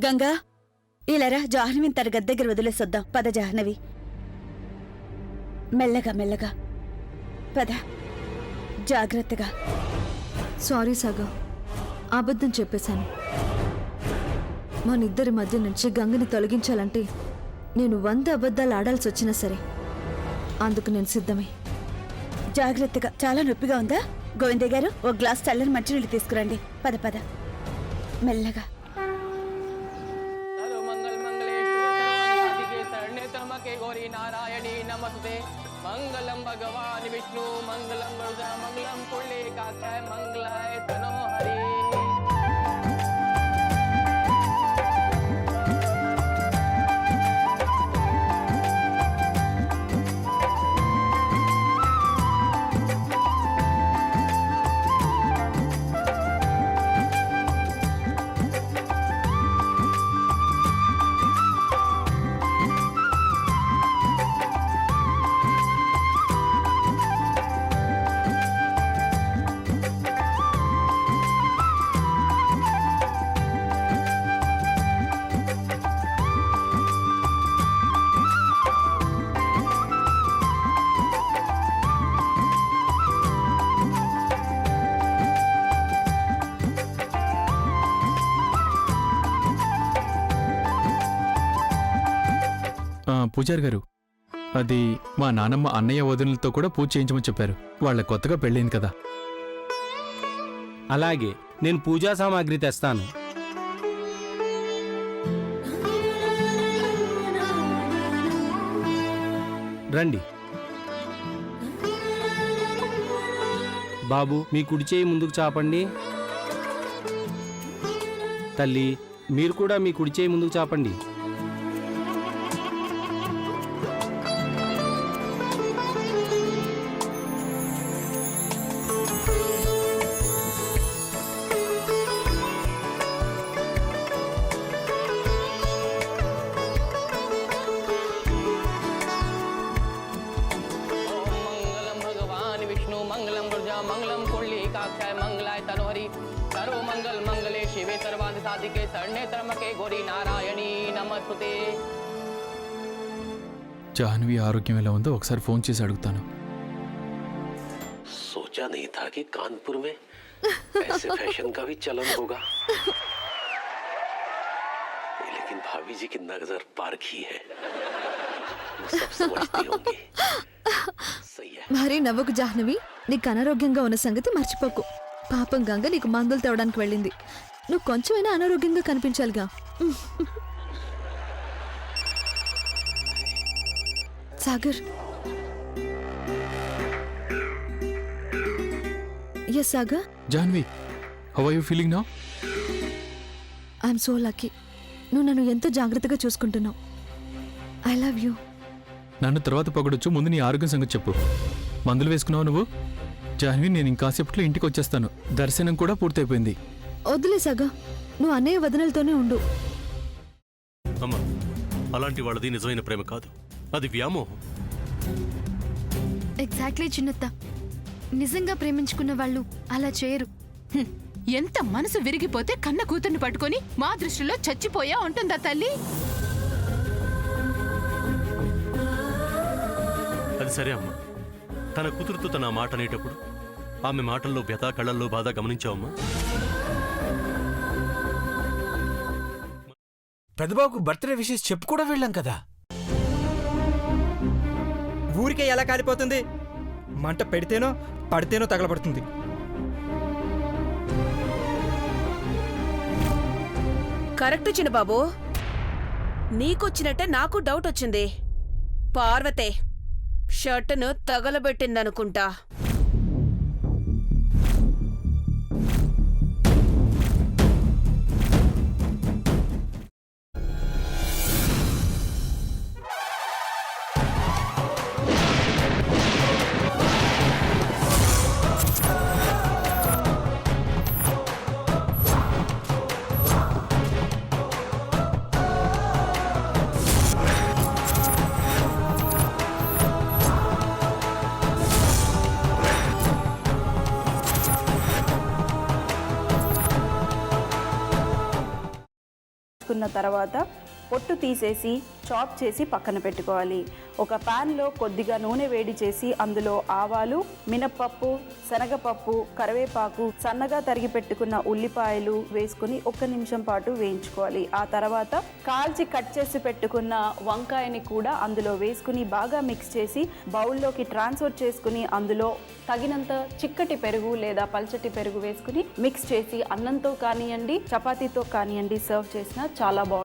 గంగా, ఇలారా, జాహ్నవిని తన గది దగ్గర వదిలేసొద్దాం. పద జాహ్నవి, మెల్లగా మెల్లగా పద, జాగ్రత్తగా. సారీ సగా, అబద్ధం చెప్పేశాను. మనిద్దరి మధ్య నుంచి గంగని తొలగించాలంటే నేను 100 అబద్ధాలు ఆడాల్సి వచ్చినా సరే అందుకు నేను సిద్ధమే. జాగ్రత్తగా. చాలా నొప్పిగా ఉందా? గోవిందయ్య గారు, ఓ గ్లాస్ చల్లని మంచినీళ్ళు తీసుకురండి. పద పద, మెల్లగా. మంగళం భగవాన్ విష్ణు మంగళం మంగళం పుండరీకాక్షాయ మంగళాయ తనో హరి. పూజారి గారు, అది మా నానమ్మ అన్నయ్య వదినలతో కూడా పూజ చేయించమని చెప్పారు. వాళ్ళ కొత్తగా పెళ్ళైంది కదా. అలాగే, నేను పూజా సామాగ్రి తెస్తాను. రండి బాబు, మీ కుడి చేయి ముందుకు చాపండి. తల్లి, మీరు కూడా మీ కుడి చేయి ముందుకు చాపండి. మంగళం గుర్జా మంగళం పుండరీకాక్షాయ మంగళాయ తనో హరి. సర్వ మంగళ మంగళే శివే సర్వార్థ సాధికే శరణ్యే త్ర్యంబకే గౌరీ నారాయణీ నమస్తుతే. జాహ్నవి ఆరోగ్యం ఎలా ఉందో ఒకసారి ఫోన్ చేసి అడుగుతాను. सोचा नहीं था कि कानपुर में ऐसे फैशन का भी चलन होगा, लेकिन भाभी जी की नजर पारख ही है, वो सब समझती होंगी. सही है. భారీ నవ్వుకు జాహ్నవి, నీకు అనారోగ్యంగా ఉన్న సంగతి మర్చిపోకు. పాపం గంగ నీకు మందులు తేవడానికి వెళ్ళింది. నువ్వు కొంచెమైనా అనారోగ్యంగా కనిపించాలిగా. Sagar, yes Sagar. Jahnavi, how are you feeling now? I'm so lucky. నువ్వు నన్ను ఎంతో జాగ్రత్తగా చూసుకుంటున్నావు. I love you. నన్ను తర్వాత పొగడొచ్చు, ముందు నీ ఆరోగ్యం సంగతి చెప్పు. మందులు వేసుకున్నావు నువ్వు? జాహ్నవి, నేను ఇంకాసేపట్లో ఇంటికి వచ్చేస్తాను. దర్శనం కూడా పూర్తయిపోయింది. వద్దులే సగా, నువ్వు అన్నయ్య వదనలతోనే ఉండు. అమ్మా, అలాంటి వాళ్ళది నిజమైన ప్రేమ కాదు, అది వ్యామోహం. ఎగ్జాక్ట్లీ చిన్నత్త, నిజంగా ప్రేమించుకున్న వాళ్ళు అలా చేయరు. ఎంత మనసు విరిగిపోతే కన్న కూతుర్ని పట్టుకొని మా దృష్టిలో చచ్చిపోయా ఉంటుందా తల్లి? అది సరే అమ్మా, తన కూతురుతో తన మాట అనేటప్పుడు ఆమె మాటల్లో వ్యథ, కళ్ళల్లో బాధ గమనించావమ్మా? పెద్దబాబుకు బర్త్డే విషెస్ చెప్పు కూడా వెళ్ళాం కదా. ఊరికే ఎలా కాలిపోతుంది? మంట పెడితేనో పడితేనో తగలబడుతుంది. కరెక్ట్ చిన్నబాబు, నీకొచ్చినట్టే నాకు డౌట్ వచ్చింది. పార్వతే షర్టును తగలబెట్టిందనుకుంటా. వేసుకున్న తర్వాత పొట్టు తీసేసి చాప్ చేసి పక్కన పెట్టుకోవాలి. ఒక ప్యాన్లో కొద్దిగా నూనె వేడి చేసి అందులో ఆవాలు, మినప్పప్పు, శనగపప్పు, కరివేపాకు, సన్నగా తరిగి పెట్టుకున్న ఉల్లిపాయలు వేసుకుని 1 నిమిషం పాటు వేయించుకోవాలి. ఆ తర్వాత కాల్చి కట్ చేసి పెట్టుకున్న వంకాయని కూడా అందులో వేసుకుని బాగా మిక్స్ చేసి బౌల్లోకి ట్రాన్స్ఫర్ చేసుకుని అందులో తగినంత చిక్కటి పెరుగు లేదా పల్చటి పెరుగు వేసుకుని మిక్స్ చేసి అన్నంతో కానివ్వండి, చపాతీతో కానివ్వండి సర్వ్ చేసినా చాలా బాగుంటుంది.